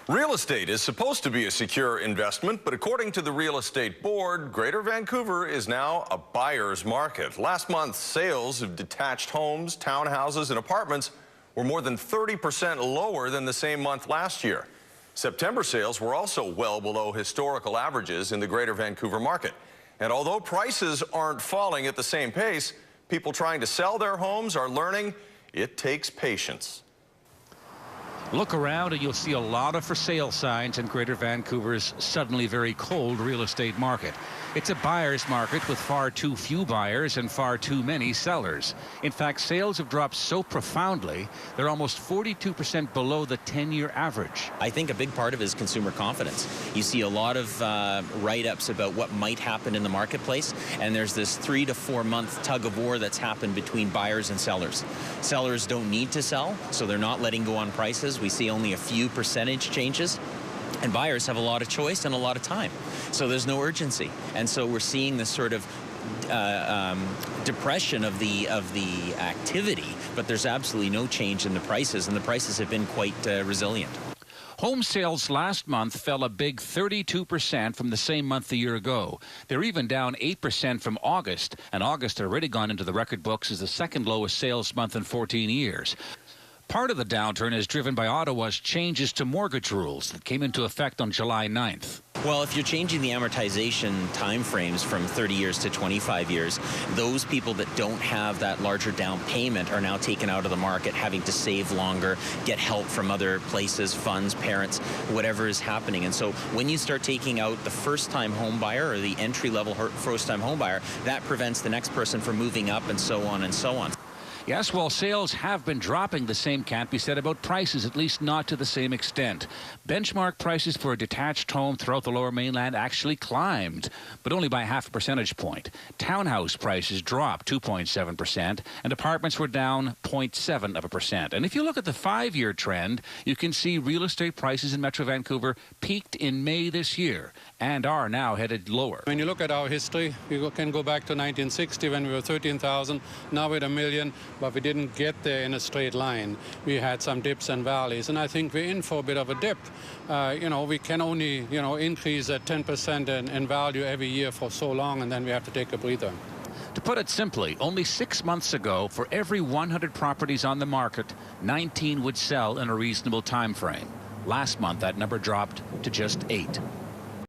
Real estate is supposed to be a secure investment, but according to the Real Estate Board, Greater Vancouver is now a buyer's market. Last month, sales of detached homes, townhouses, and apartments were more than 30% lower than the same month last year. September sales were also well below historical averages in the Greater Vancouver market. And although prices aren't falling at the same pace, people trying to sell their homes are learning it takes patience. Look around and you'll see a lot of for sale signs in Greater Vancouver's suddenly very cold real estate market. It's a buyer's market with far too few buyers and far too many sellers. In fact, sales have dropped so profoundly, they're almost 42% below the 10-year average. I think a big part of it is consumer confidence. You see a lot of write-ups about what might happen in the marketplace, and there's this 3 to 4 month tug of war that's happened between buyers and sellers. Sellers don't need to sell, so they're not letting go on prices. We see only a few percentage changes. And buyers have a lot of choice and a lot of time. So there's no urgency. And so we're seeing this sort of depression of the activity, but there's absolutely no change in the prices, and the prices have been quite resilient. Home sales last month fell a big 32% from the same month a year ago. They're even down 8% from August, and August had already gone into the record books as the second lowest sales month in 14 years. Part of the downturn is driven by Ottawa's changes to mortgage rules that came into effect on July 9th. Well, if you're changing the amortization timeframes from 30 years to 25 years, those people that don't have that larger down payment are now taken out of the market, having to save longer, get help from other places, funds, parents, whatever is happening. And so when you start taking out the first-time home buyer or the entry-level first-time home buyer, that prevents the next person from moving up and so on and so on. Yes, while sales have been dropping, the same can't be said about prices, at least not to the same extent. Benchmark prices for a detached home throughout the Lower Mainland actually climbed, but only by half a percentage point. Townhouse prices dropped 2.7%, and apartments were down 0.7%. And if you look at the 5-year trend, you can see real estate prices in Metro Vancouver peaked in May this year and are now headed lower. When you look at our history, we can go back to 1960 when we were 13,000, now we're at 1 million. But we didn't get there in a straight line. We had some dips and valleys, and I think we're in for a bit of a dip. We can only, increase at 10% in value every year for so long, and then we have to take a breather. To put it simply, only 6 months ago, for every 100 properties on the market, 19 would sell in a reasonable time frame. Last month, that number dropped to just 8.